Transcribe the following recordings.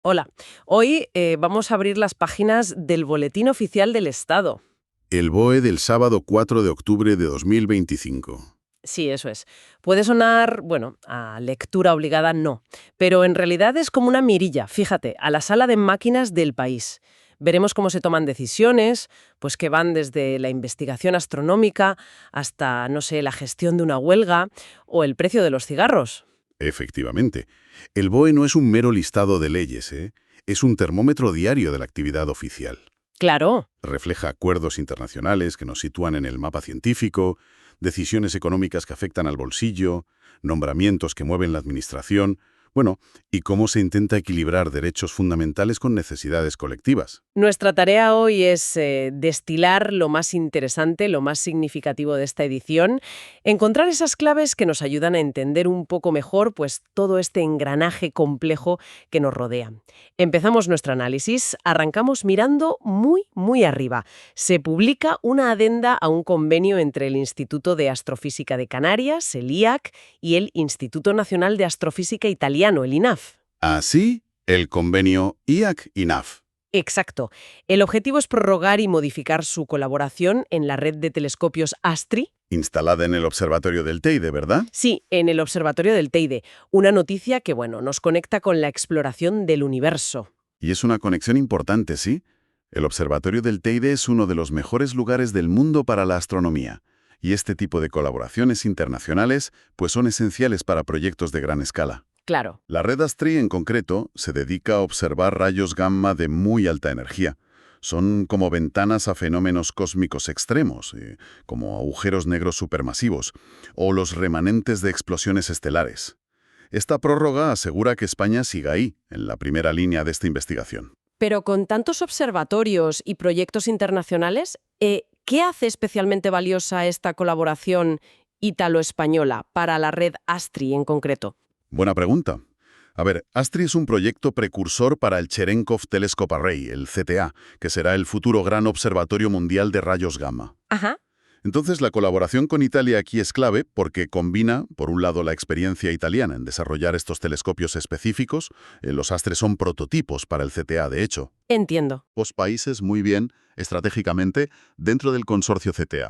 Hola, hoy vamos a abrir las páginas del Boletín Oficial del Estado. El BOE del sábado 4 de octubre de 2025. Sí, eso es. Puede sonar, bueno, a lectura obligada no, pero en realidad es como una mirilla, fíjate, a la sala de máquinas del país. Veremos cómo se toman decisiones, pues que van desde la investigación astronómica hasta, no sé, la gestión de una huelga o el precio de los cigarros. Efectivamente. El BOE no es un mero listado de leyes, ¿eh? Es un termómetro diario de la actividad oficial. Claro. Refleja acuerdos internacionales que nos sitúan en el mapa científico, decisiones económicas que afectan al bolsillo, nombramientos que mueven la administración, bueno, y cómo se intenta equilibrar derechos fundamentales con necesidades colectivas. Nuestra tarea hoy es destilar lo más interesante, lo más significativo de esta edición, encontrar esas claves que nos ayudan a entender un poco mejor pues, todo este engranaje complejo que nos rodea. Empezamos nuestro análisis, arrancamos mirando muy arriba. Se publica una adenda a un convenio entre el Instituto de Astrofísica de Canarias, el IAC, y el Instituto Nacional de Astrofísica Italiano, el INAF. Así, el convenio IAC-INAF. Exacto. El objetivo es prorrogar y modificar su colaboración en la red de telescopios ASTRI. Instalada en el observatorio del Teide, ¿verdad? Sí, en el observatorio del Teide. Una noticia que, bueno, nos conecta con la exploración del universo. Y es una conexión importante, ¿sí? El observatorio del Teide es uno de los mejores lugares del mundo para la astronomía. Y este tipo de colaboraciones internacionales pues son esenciales para proyectos de gran escala. Claro. La red ASTRI en concreto se dedica a observar rayos gamma de muy alta energía. Son como ventanas a fenómenos cósmicos extremos, como agujeros negros supermasivos, o los remanentes de explosiones estelares. Esta prórroga asegura que España siga ahí, en la primera línea de esta investigación. Pero con tantos observatorios y proyectos internacionales, ¿qué hace especialmente valiosa esta colaboración ítalo-española para la red ASTRI en concreto? Buena pregunta. A ver, ASTRI es un proyecto precursor para el Cherenkov Telescope Array, el CTA, que será el futuro gran observatorio mundial de rayos gamma. Ajá. Entonces, la colaboración con Italia aquí es clave porque combina, por un lado, la experiencia italiana en desarrollar estos telescopios específicos. Los ASTRI son prototipos para el CTA, de hecho. Entiendo. Dos países muy bien, estratégicamente, dentro del consorcio CTA.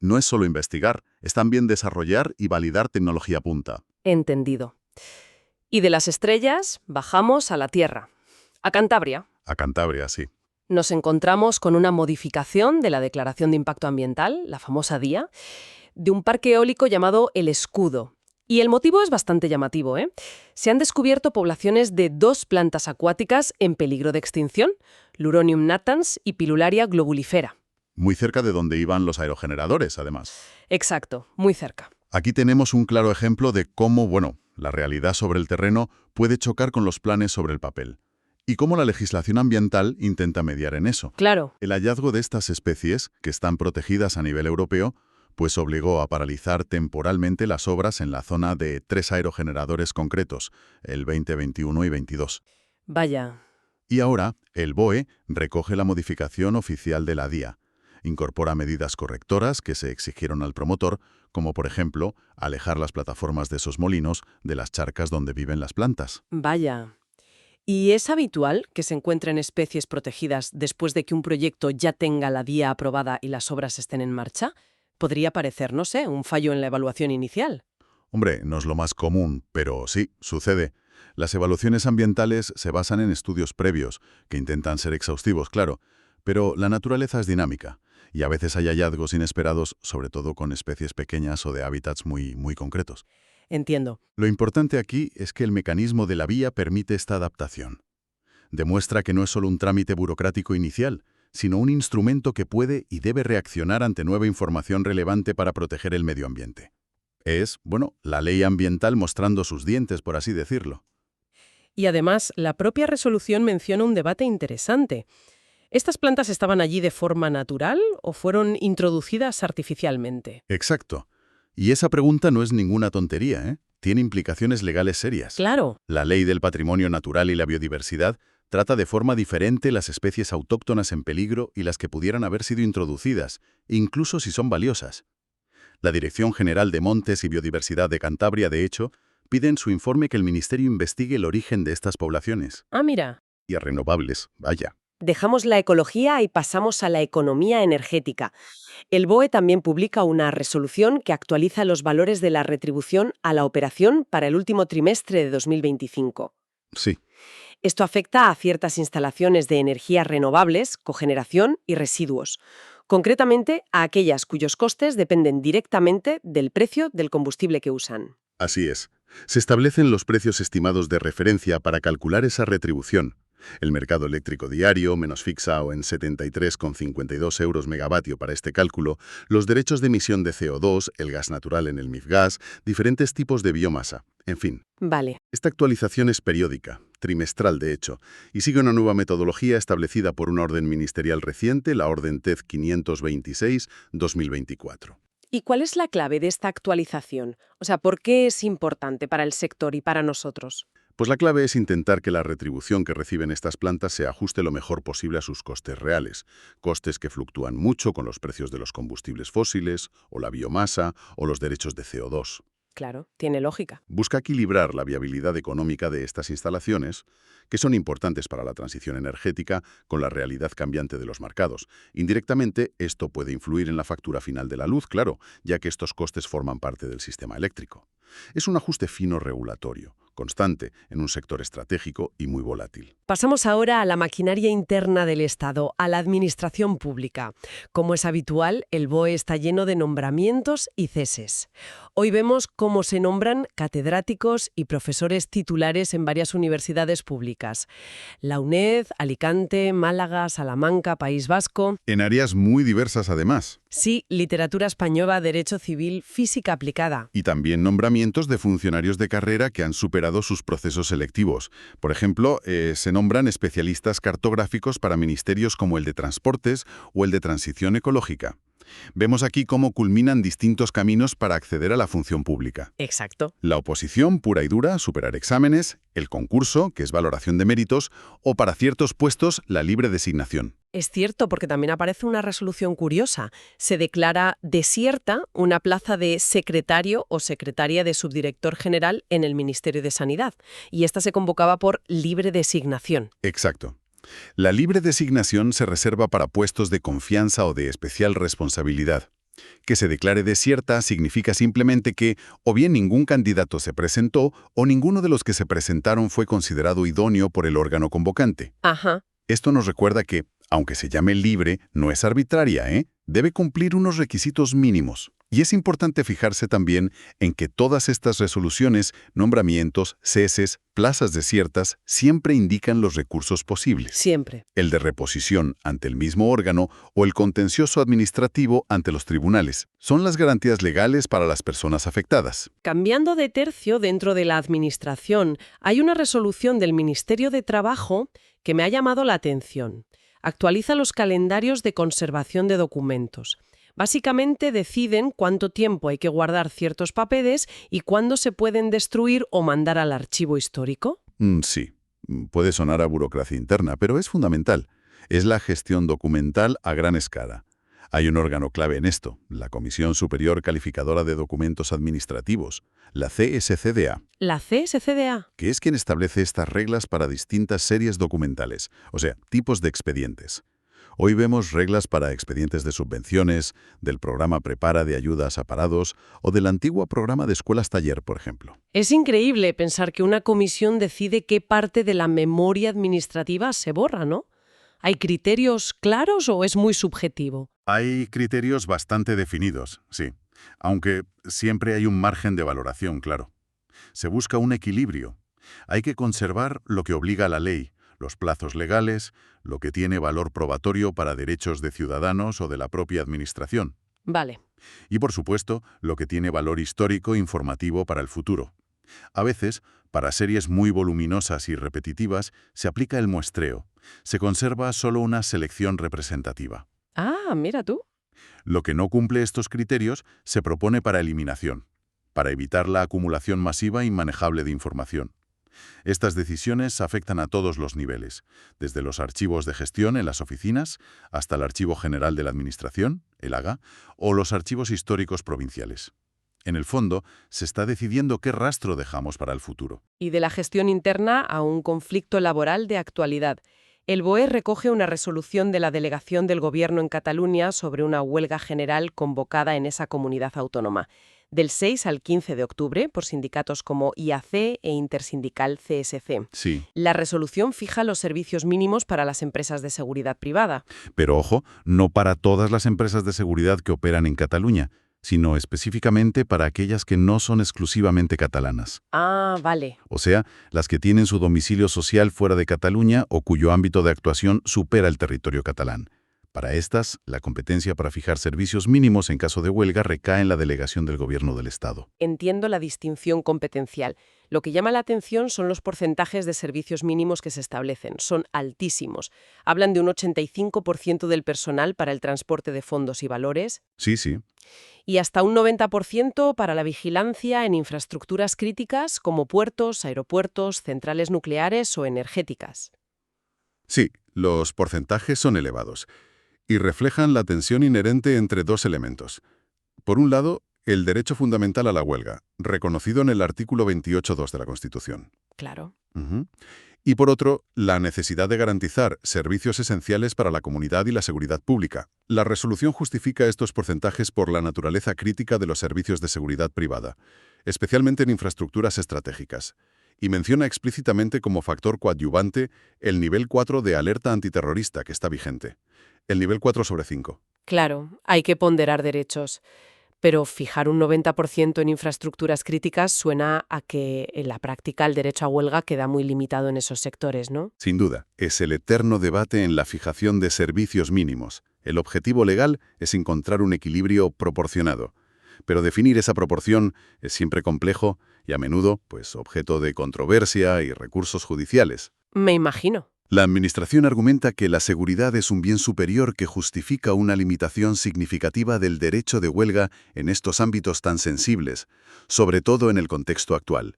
No es solo investigar, es también desarrollar y validar tecnología punta. Entendido. Y de las estrellas bajamos a la Tierra, a Cantabria. A Cantabria, sí. Nos encontramos con una modificación de la Declaración de Impacto Ambiental, la famosa DIA, de un parque eólico llamado El Escudo. Y el motivo es bastante llamativo, ¿eh? Se han descubierto poblaciones de dos plantas acuáticas en peligro de extinción, Luronium natans y Pilularia globulifera. Muy cerca de donde iban los aerogeneradores, además. Exacto, muy cerca. Aquí tenemos un claro ejemplo de cómo, la realidad sobre el terreno puede chocar con los planes sobre el papel. Y cómo la legislación ambiental intenta mediar en eso. Claro. El hallazgo de estas especies, que están protegidas a nivel europeo, pues obligó a paralizar temporalmente las obras en la zona de 3 aerogeneradores concretos, el 2021 y 22. Vaya. Y ahora, el BOE recoge la modificación oficial de la DIA. Incorpora medidas correctoras que se exigieron al promotor, como por ejemplo, alejar las plataformas de esos molinos de las charcas donde viven las plantas. Vaya. ¿Y es habitual que se encuentren especies protegidas después de que un proyecto ya tenga la DIA aprobada y las obras estén en marcha? Podría parecer, no sé, un fallo en la evaluación inicial. Hombre, no es lo más común, pero sí, sucede. Las evaluaciones ambientales se basan en estudios previos, que intentan ser exhaustivos, claro, pero la naturaleza es dinámica, y a veces hay hallazgos inesperados, sobre todo con especies pequeñas o de hábitats muy concretos. Entiendo. Lo importante aquí es que el mecanismo de la vía permite esta adaptación. Demuestra que no es solo un trámite burocrático inicial, sino un instrumento que puede y debe reaccionar ante nueva información relevante para proteger el medio ambiente. Es, la ley ambiental mostrando sus dientes, por así decirlo. Y además, la propia resolución menciona un debate interesante. ¿Estas plantas estaban allí de forma natural o fueron introducidas artificialmente? Exacto. Y esa pregunta no es ninguna tontería, ¿eh? Tiene implicaciones legales serias. Claro. La ley del patrimonio natural y la biodiversidad trata de forma diferente las especies autóctonas en peligro y las que pudieran haber sido introducidas, incluso si son valiosas. La Dirección General de Montes y Biodiversidad de Cantabria, de hecho, piden su informe que el ministerio investigue el origen de estas poblaciones. Ah, mira. Y a renovables, vaya. Dejamos la ecología y pasamos a la economía energética. El BOE también publica una resolución que actualiza los valores de la retribución a la operación para el último trimestre de 2025. Sí. Esto afecta a ciertas instalaciones de energías renovables, cogeneración y residuos. Concretamente, a aquellas cuyos costes dependen directamente del precio del combustible que usan. Así es. Se establecen los precios estimados de referencia para calcular esa retribución. El mercado eléctrico diario, menos fixado en 73,52 euros megavatio para este cálculo, los derechos de emisión de CO2, el gas natural en el MIFGAS, diferentes tipos de biomasa, en fin. Vale. Esta actualización es periódica, trimestral de hecho, y sigue una nueva metodología establecida por una orden ministerial reciente, la Orden TED 526-2024. ¿Y cuál es la clave de esta actualización? O sea, ¿por qué es importante para el sector y para nosotros? Pues la clave es intentar que la retribución que reciben estas plantas se ajuste lo mejor posible a sus costes reales, costes que fluctúan mucho con los precios de los combustibles fósiles, o la biomasa, o los derechos de CO2. Claro, tiene lógica. Busca equilibrar la viabilidad económica de estas instalaciones, que son importantes para la transición energética, con la realidad cambiante de los mercados. Indirectamente, esto puede influir en la factura final de la luz, claro, ya que estos costes forman parte del sistema eléctrico. Es un ajuste fino regulatorio, constante, en un sector estratégico y muy volátil. Pasamos ahora a la maquinaria interna del Estado, a la administración pública. Como es habitual, el BOE está lleno de nombramientos y ceses. Hoy vemos cómo se nombran catedráticos y profesores titulares en varias universidades públicas. La UNED, Alicante, Málaga, Salamanca, País Vasco. En áreas muy diversas además. Sí, literatura española, derecho civil, física aplicada. Y también nombramientos de funcionarios de carrera que han superado sus procesos selectivos. Por ejemplo, se nombran especialistas cartográficos para ministerios como el de Transportes o el de Transición Ecológica. Vemos aquí cómo culminan distintos caminos para acceder a la función pública. Exacto. La oposición pura y dura, superar exámenes, el concurso, que es valoración de méritos, o para ciertos puestos, la libre designación. Es cierto, porque también aparece una resolución curiosa. Se declara desierta una plaza de secretario o secretaria de subdirector general en el Ministerio de Sanidad, y esta se convocaba por libre designación. Exacto. La libre designación se reserva para puestos de confianza o de especial responsabilidad. Que se declare desierta significa simplemente que o bien ningún candidato se presentó o ninguno de los que se presentaron fue considerado idóneo por el órgano convocante. Ajá. Esto nos recuerda que, aunque se llame libre, no es arbitraria, debe cumplir unos requisitos mínimos. Y es importante fijarse también en que todas estas resoluciones, nombramientos, ceses, plazas desiertas, siempre indican los recursos posibles. Siempre. El de reposición ante el mismo órgano o el contencioso administrativo ante los tribunales. Son las garantías legales para las personas afectadas. Cambiando de tercio dentro de la administración, hay una resolución del Ministerio de Trabajo que me ha llamado la atención. Actualiza los calendarios de conservación de documentos. Básicamente deciden cuánto tiempo hay que guardar ciertos papeles y cuándo se pueden destruir o mandar al archivo histórico. Sí, puede sonar a burocracia interna, pero es fundamental. Es la gestión documental a gran escala. Hay un órgano clave en esto, la Comisión Superior Calificadora de Documentos Administrativos, la CSCDA. ¿La CSCDA? Que es quien establece estas reglas para distintas series documentales, o sea, tipos de expedientes. Hoy vemos reglas para expedientes de subvenciones, del programa Prepara de ayudas a parados o del antiguo programa de escuelas taller, por ejemplo. Es increíble pensar que una comisión decide qué parte de la memoria administrativa se borra, ¿no? ¿Hay criterios claros o es muy subjetivo? Hay criterios bastante definidos, sí, aunque siempre hay un margen de valoración, claro. Se busca un equilibrio. Hay que conservar lo que obliga a la ley, los plazos legales, lo que tiene valor probatorio para derechos de ciudadanos o de la propia administración. Vale. Y, por supuesto, lo que tiene valor histórico e informativo para el futuro. A veces, para series muy voluminosas y repetitivas, se aplica el muestreo. Se conserva solo una selección representativa. Ah, mira tú. Lo que no cumple estos criterios se propone para eliminación, para evitar la acumulación masiva e inmanejable de información. Estas decisiones afectan a todos los niveles, desde los archivos de gestión en las oficinas hasta el Archivo General de la Administración, el AGA, o los archivos históricos provinciales. En el fondo, se está decidiendo qué rastro dejamos para el futuro. Y de la gestión interna a un conflicto laboral de actualidad. El BOE recoge una resolución de la delegación del Gobierno en Cataluña sobre una huelga general convocada en esa comunidad autónoma, del 6 al 15 de octubre por sindicatos como IAC e Intersindical CSC. Sí, La resolución fija los servicios mínimos para las empresas de seguridad privada. pero ojo, no para todas las empresas de seguridad que operan en Cataluña, sino específicamente para aquellas que no son exclusivamente catalanas. Ah, vale. O sea, las que tienen su domicilio social fuera de Cataluña o cuyo ámbito de actuación supera el territorio catalán. Para estas, la competencia para fijar servicios mínimos en caso de huelga recae en la delegación del Gobierno del Estado. Entiendo la distinción competencial. Lo que llama la atención son los porcentajes de servicios mínimos que se establecen. Son altísimos. Hablan de un 85% del personal para el transporte de fondos y valores Sí, sí. y hasta un 90% para la vigilancia en infraestructuras críticas como puertos, aeropuertos, centrales nucleares o energéticas. Sí, los porcentajes son elevados y reflejan la tensión inherente entre dos elementos. Por un lado, el derecho fundamental a la huelga, reconocido en el artículo 28.2 de la Constitución. Claro. Ujú. Y por otro, la necesidad de garantizar servicios esenciales para la comunidad y la seguridad pública. La resolución justifica estos porcentajes por la naturaleza crítica de los servicios de seguridad privada, especialmente en infraestructuras estratégicas, y menciona explícitamente como factor coadyuvante el nivel 4 de alerta antiterrorista que está vigente, el nivel 4/5. Claro, hay que ponderar derechos. Pero fijar un 90% en infraestructuras críticas suena a que en la práctica el derecho a huelga queda muy limitado en esos sectores, ¿no? Sin duda, es el eterno debate en la fijación de servicios mínimos. El objetivo legal es encontrar un equilibrio proporcionado. Pero definir esa proporción es siempre complejo y a menudo, pues, objeto de controversia y recursos judiciales. Me imagino. La Administración argumenta que la seguridad es un bien superior que justifica una limitación significativa del derecho de huelga en estos ámbitos tan sensibles, sobre todo en el contexto actual.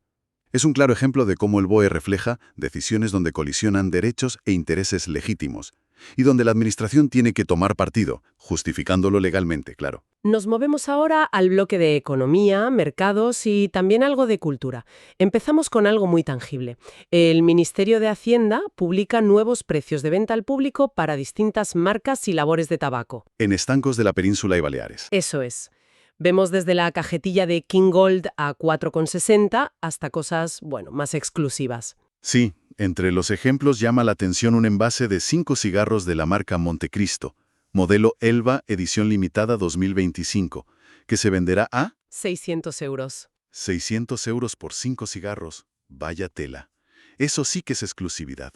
Es un claro ejemplo de cómo el BOE refleja decisiones donde colisionan derechos e intereses legítimos, y donde la Administración tiene que tomar partido, justificándolo legalmente, claro. Nos movemos ahora al bloque de economía, mercados y también algo de cultura. Empezamos con algo muy tangible. El Ministerio de Hacienda publica nuevos precios de venta al público para distintas marcas y labores de tabaco. En estancos de la península y Baleares. Eso es. Vemos desde la cajetilla de King Gold a 4,60 hasta cosas, bueno, más exclusivas. Sí, entre los ejemplos llama la atención un envase de 5 cigarros de la marca Montecristo, modelo Elva edición limitada 2025, que se venderá a 600 euros. 600 euros por 5 cigarros. Vaya tela. Eso sí que es exclusividad.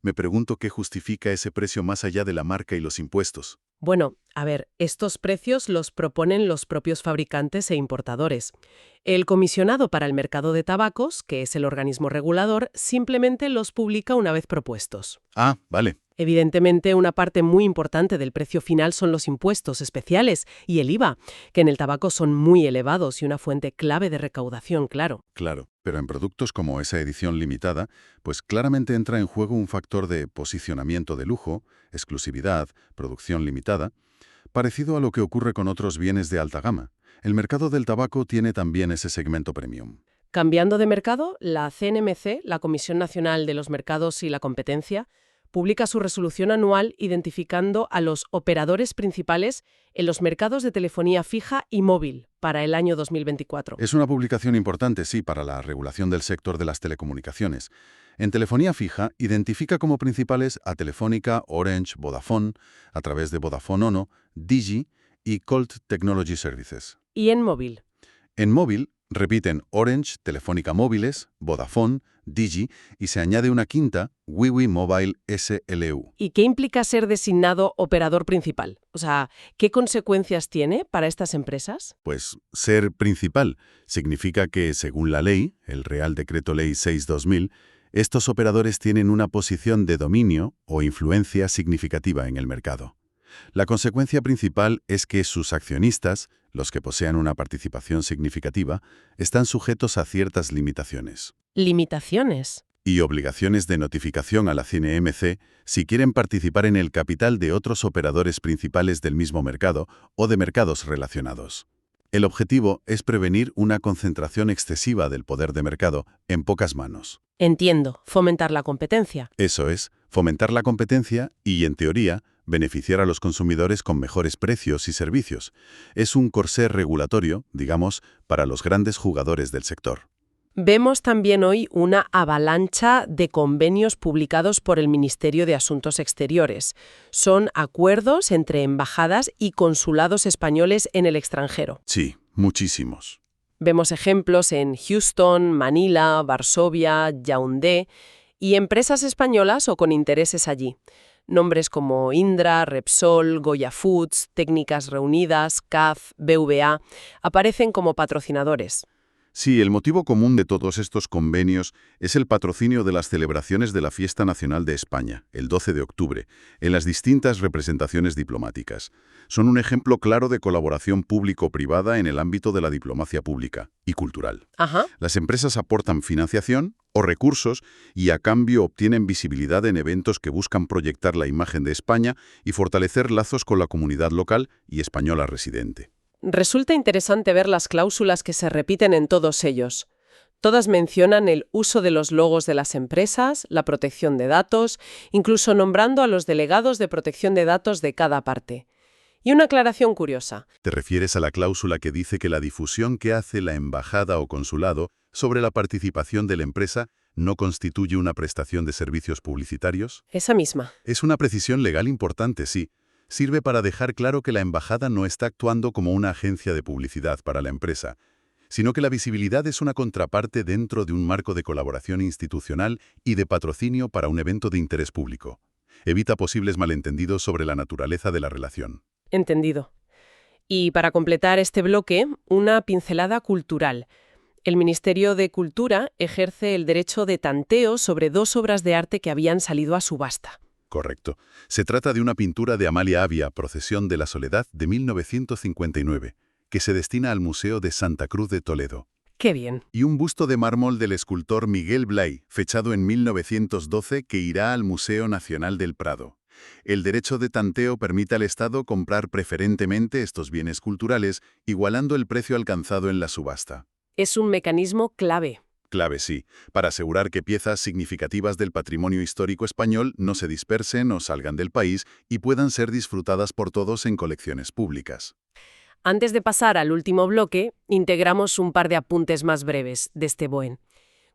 Me pregunto qué justifica ese precio más allá de la marca y los impuestos. Bueno, a ver, estos precios los proponen los propios fabricantes e importadores. El Comisionado para el Mercado de Tabacos, que es el organismo regulador, simplemente los publica una vez propuestos. Ah, vale. Evidentemente, una parte muy importante del precio final son los impuestos especiales y el IVA, que en el tabaco son muy elevados y una fuente clave de recaudación, claro. Claro, pero en productos como esa edición limitada, pues claramente entra en juego un factor de posicionamiento de lujo, exclusividad, producción limitada, parecido a lo que ocurre con otros bienes de alta gama. El mercado del tabaco tiene también ese segmento premium. Cambiando de mercado, la CNMC, la Comisión Nacional de los Mercados y la Competencia, publica su resolución anual identificando a los operadores principales en los mercados de telefonía fija y móvil para el año 2024. Es una publicación importante, sí, para la regulación del sector de las telecomunicaciones. En telefonía fija, identifica como principales a Telefónica, Orange, Vodafone, a través de Vodafone Ono, Digi y Colt Technology Services. ¿Y en móvil? En móvil, repiten Orange, Telefónica Móviles, Vodafone, Digi y se añade una quinta, WiWi Mobile SLU. ¿Y qué implica ser designado operador principal? O sea, ¿qué consecuencias tiene para estas empresas? Pues ser principal significa que, según la ley, el Real Decreto Ley 6/2000, estos operadores tienen una posición de dominio o influencia significativa en el mercado. La consecuencia principal es que sus accionistas, los que posean una participación significativa, están sujetos a ciertas limitaciones. ¿Limitaciones? Y obligaciones de notificación a la CNMC si quieren participar en el capital de otros operadores principales del mismo mercado o de mercados relacionados. El objetivo es prevenir una concentración excesiva del poder de mercado en pocas manos. Entiendo, fomentar la competencia. Eso es, fomentar la competencia y, en teoría, beneficiar a los consumidores con mejores precios y servicios. Es un corsé regulatorio, digamos, para los grandes jugadores del sector. Vemos también hoy una avalancha de convenios publicados por el Ministerio de Asuntos Exteriores. Son acuerdos entre embajadas y consulados españoles en el extranjero. Sí, muchísimos. Vemos ejemplos en Houston, Manila, Varsovia, Yaoundé y empresas españolas o con intereses allí. Nombres como Indra, Repsol, Goya Foods, Técnicas Reunidas, CAF, BVA aparecen como patrocinadores. Sí, el motivo común de todos estos convenios es el patrocinio de las celebraciones de la Fiesta Nacional de España, el 12 de octubre, en las distintas representaciones diplomáticas. Son un ejemplo claro de colaboración público-privada en el ámbito de la diplomacia pública y cultural. Ajá. Las empresas aportan financiación o recursos y a cambio obtienen visibilidad en eventos que buscan proyectar la imagen de España y fortalecer lazos con la comunidad local y española residente. Resulta interesante ver las cláusulas que se repiten en todos ellos. Todas mencionan el uso de los logos de las empresas, la protección de datos, incluso nombrando a los delegados de protección de datos de cada parte. Y una aclaración curiosa. ¿Te refieres a la cláusula que dice que la difusión que hace la embajada o consulado sobre la participación de la empresa no constituye una prestación de servicios publicitarios? Esa misma. Es una precisión legal importante, sí. Sirve para dejar claro que la embajada no está actuando como una agencia de publicidad para la empresa, sino que la visibilidad es una contraparte dentro de un marco de colaboración institucional y de patrocinio para un evento de interés público. Evita posibles malentendidos sobre la naturaleza de la relación. Entendido. Y para completar este bloque, una pincelada cultural. El Ministerio de Cultura ejerce el derecho de tanteo sobre 2 obras de arte que habían salido a subasta. Correcto. Se trata de una pintura de Amalia Avia, Procesión de la Soledad, de 1959, que se destina al Museo de Santa Cruz de Toledo. ¡Qué bien! Y un busto de mármol del escultor Miguel Blay, fechado en 1912, que irá al Museo Nacional del Prado. El derecho de tanteo permite al Estado comprar preferentemente estos bienes culturales, igualando el precio alcanzado en la subasta. Es un mecanismo clave. Clave, sí, para asegurar que piezas significativas del patrimonio histórico español no se dispersen o salgan del país y puedan ser disfrutadas por todos en colecciones públicas. Antes de pasar al último bloque, integramos un par de apuntes más breves de este BOE.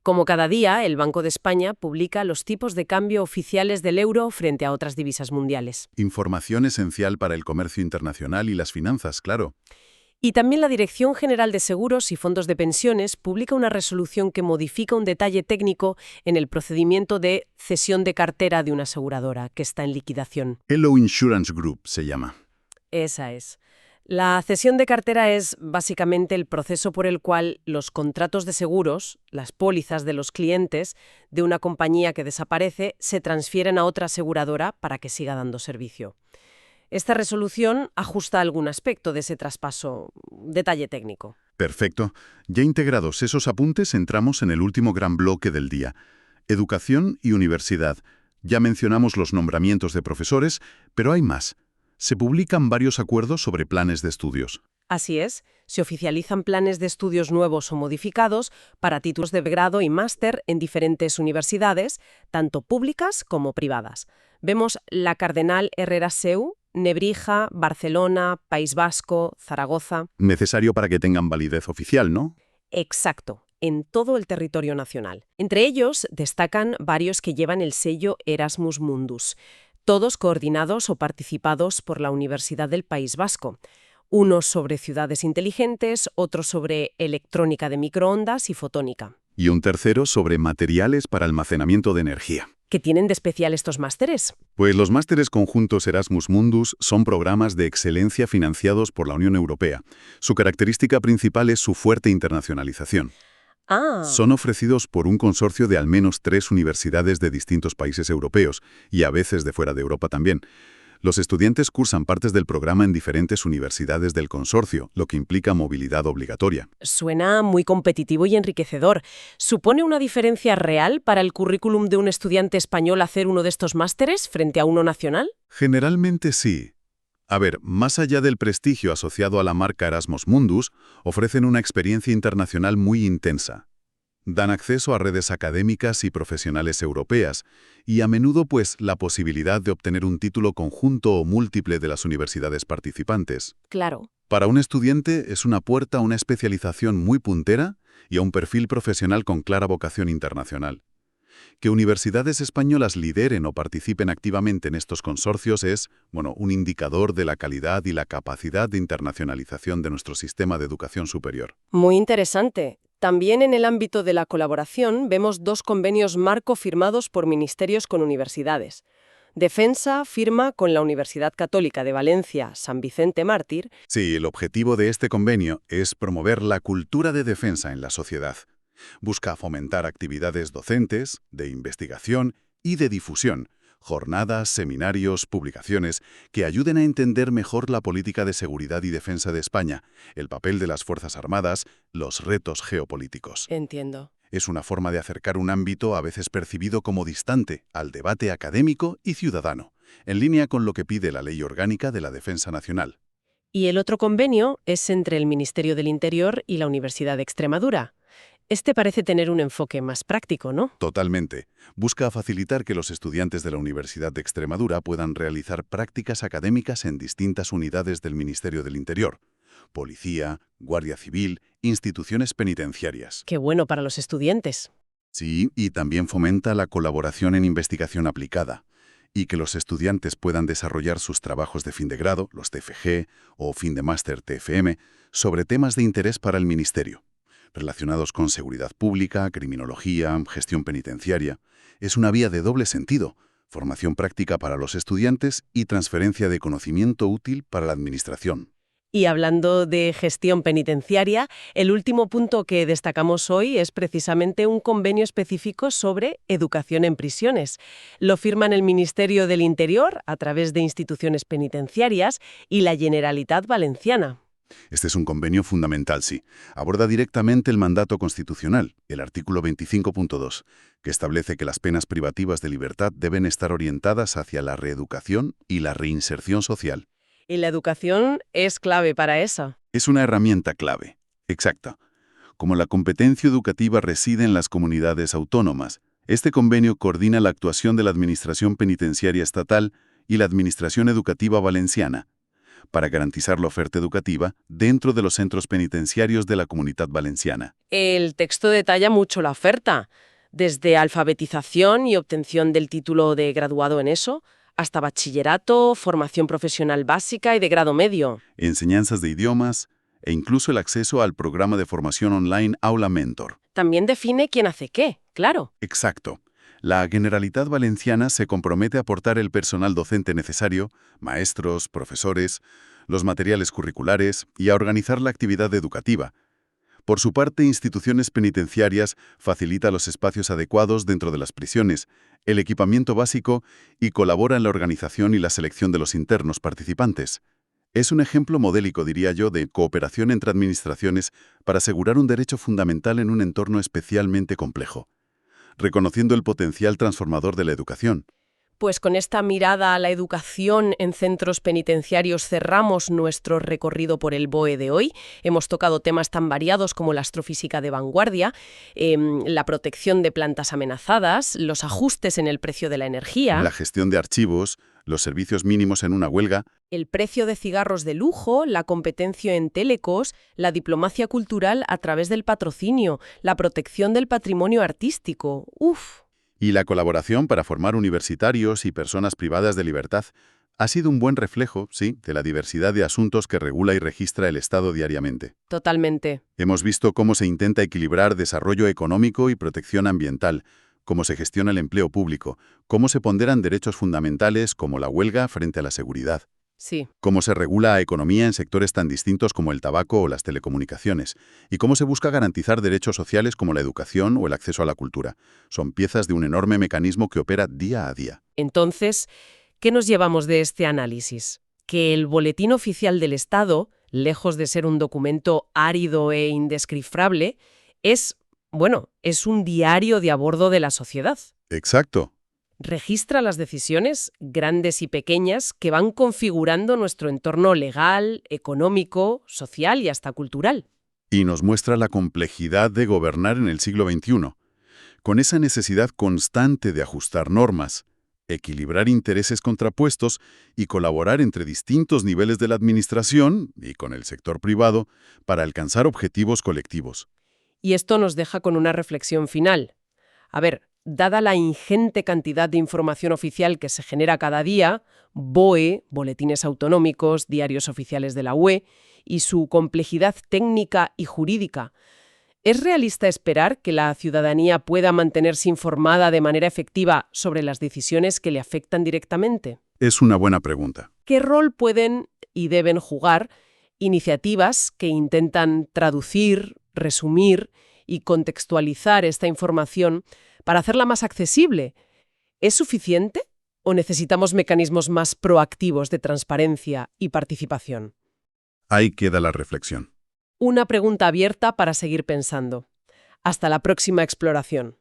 Como cada día, el Banco de España publica los tipos de cambio oficiales del euro frente a otras divisas mundiales. Información esencial para el comercio internacional y las finanzas, claro. Y también la Dirección General de Seguros y Fondos de Pensiones publica una resolución que modifica un detalle técnico en el procedimiento de cesión de cartera de una aseguradora que está en liquidación. Hello Insurance Group se llama. Esa es. La cesión de cartera es básicamente el proceso por el cual los contratos de seguros, las pólizas de los clientes de una compañía que desaparece, se transfieren a otra aseguradora para que siga dando servicio. Esta resolución ajusta algún aspecto de ese traspaso, detalle técnico. Perfecto. Ya integrados esos apuntes, entramos en el último gran bloque del día. Educación y universidad. Ya mencionamos los nombramientos de profesores, pero hay más. Se publican varios acuerdos sobre planes de estudios. Así es, se oficializan planes de estudios nuevos o modificados para títulos de grado y máster en diferentes universidades, tanto públicas como privadas. Vemos la Cardenal Herrera Seu, Nebrija, Barcelona, País Vasco, Zaragoza. Necesario para que tengan validez oficial, ¿no? Exacto, en todo el territorio nacional. Entre ellos destacan varios que llevan el sello Erasmus Mundus, todos coordinados o participados por la Universidad del País Vasco. Unos sobre ciudades inteligentes, otros sobre electrónica de microondas y fotónica. Y un tercero sobre materiales para almacenamiento de energía. ¿Qué tienen de especial estos másteres? Pues los másteres conjuntos Erasmus Mundus son programas de excelencia financiados por la Unión Europea. Su característica principal es su fuerte internacionalización. Son ofrecidos por un consorcio de al menos 3 universidades de distintos países europeos, y a veces de fuera de Europa también. Los estudiantes cursan partes del programa en diferentes universidades del consorcio, lo que implica movilidad obligatoria. Suena muy competitivo y enriquecedor. ¿Supone una diferencia real para el currículum de un estudiante español hacer uno de estos másteres frente a uno nacional? Generalmente sí. A ver, más allá del prestigio asociado a la marca Erasmus Mundus, ofrecen una experiencia internacional muy intensa. Dan acceso a redes académicas y profesionales europeas, y a menudo pues la posibilidad de obtener un título conjunto o múltiple de las universidades participantes. Claro. Para un estudiante es una puerta a una especialización muy puntera y a un perfil profesional con clara vocación internacional. Que universidades españolas lideren o participen activamente en estos consorcios es, un indicador de la calidad y la capacidad de internacionalización de nuestro sistema de educación superior. Muy interesante. También en el ámbito de la colaboración vemos 2 convenios marco firmados por ministerios con universidades. Defensa firma con la Universidad Católica de Valencia San Vicente Mártir. Sí, el objetivo de este convenio es promover la cultura de defensa en la sociedad. Busca fomentar actividades docentes, de investigación y de difusión, jornadas, seminarios, publicaciones que ayuden a entender mejor la política de seguridad y defensa de España, el papel de las Fuerzas Armadas, los retos geopolíticos. Entiendo. Es una forma de acercar un ámbito a veces percibido como distante al debate académico y ciudadano, en línea con lo que pide la Ley Orgánica de la Defensa Nacional. Y el otro convenio es entre el Ministerio del Interior y la Universidad de Extremadura. Este parece tener un enfoque más práctico, ¿no? Totalmente. Busca facilitar que los estudiantes de la Universidad de Extremadura puedan realizar prácticas académicas en distintas unidades del Ministerio del Interior: Policía, Guardia Civil, instituciones penitenciarias. Qué bueno para los estudiantes. Sí, y también fomenta la colaboración en investigación aplicada, y que los estudiantes puedan desarrollar sus trabajos de fin de grado, los TFG, o fin de máster TFM, sobre temas de interés para el Ministerio, relacionados con seguridad pública, criminología, gestión penitenciaria. Es una vía de doble sentido: formación práctica para los estudiantes y transferencia de conocimiento útil para la administración. Y hablando de gestión penitenciaria, el último punto que destacamos hoy es precisamente un convenio específico sobre educación en prisiones. Lo firman el Ministerio del Interior a través de instituciones penitenciarias y la Generalitat Valenciana. Este es un convenio fundamental, sí. Aborda directamente el mandato constitucional, el artículo 25.2, que establece que las penas privativas de libertad deben estar orientadas hacia la reeducación y la reinserción social. Y la educación es clave para eso. Es una herramienta clave. Exacto. Como la competencia educativa reside en las comunidades autónomas, este convenio coordina la actuación de la Administración Penitenciaria Estatal y la Administración Educativa Valenciana para garantizar la oferta educativa dentro de los centros penitenciarios de la Comunidad Valenciana. El texto detalla mucho la oferta, desde alfabetización y obtención del título de graduado en eso, hasta bachillerato, formación profesional básica y de grado medio. Enseñanzas de idiomas e incluso el acceso al programa de formación online Aula Mentor. También define quién hace qué, claro. Exacto. La Generalitat Valenciana se compromete a aportar el personal docente necesario, maestros, profesores, los materiales curriculares y a organizar la actividad educativa. Por su parte, instituciones penitenciarias facilita los espacios adecuados dentro de las prisiones, el equipamiento básico y colabora en la organización y la selección de los internos participantes. Es un ejemplo modélico, diría yo, de cooperación entre administraciones para asegurar un derecho fundamental en un entorno especialmente complejo, reconociendo el potencial transformador de la educación. Pues con esta mirada a la educación en centros penitenciarios cerramos nuestro recorrido por el BOE de hoy. Hemos tocado temas tan variados como la astrofísica de vanguardia, la protección de plantas amenazadas, los ajustes en el precio de la energía, La gestión de archivos, los servicios mínimos en una huelga. el precio de cigarros de lujo, la competencia en telecos, la diplomacia cultural a través del patrocinio, la protección del patrimonio artístico. ¡Uf! Y la colaboración para formar universitarios y personas privadas de libertad ha sido un buen reflejo, sí, de la diversidad de asuntos que regula y registra el Estado diariamente. Totalmente. Hemos visto cómo se intenta equilibrar desarrollo económico y protección ambiental, cómo se gestiona el empleo público, cómo se ponderan derechos fundamentales como la huelga frente a la seguridad, Sí. cómo se regula a economía en sectores tan distintos como el tabaco o las telecomunicaciones, y cómo se busca garantizar derechos sociales como la educación o el acceso a la cultura. Son piezas de un enorme mecanismo que opera día a día. Entonces, ¿qué nos llevamos de este análisis? Que el Boletín Oficial del Estado, lejos de ser un documento árido e indescifrable, es un diario de a bordo de la sociedad. Exacto. Registra las decisiones, grandes y pequeñas, que van configurando nuestro entorno legal, económico, social y hasta cultural. Y nos muestra la complejidad de gobernar en el siglo XXI, con esa necesidad constante de ajustar normas, equilibrar intereses contrapuestos y colaborar entre distintos niveles de la administración y con el sector privado para alcanzar objetivos colectivos. Y esto nos deja con una reflexión final. A ver, dada la ingente cantidad de información oficial que se genera cada día, BOE, boletines autonómicos, diarios oficiales de la UE, y su complejidad técnica y jurídica, ¿es realista esperar que la ciudadanía pueda mantenerse informada de manera efectiva sobre las decisiones que le afectan directamente? Es una buena pregunta. ¿Qué rol pueden y deben jugar iniciativas que intentan traducir, resumir y contextualizar esta información para hacerla más accesible? ¿Es suficiente o necesitamos mecanismos más proactivos de transparencia y participación? Ahí queda la reflexión. Una pregunta abierta para seguir pensando. Hasta la próxima exploración.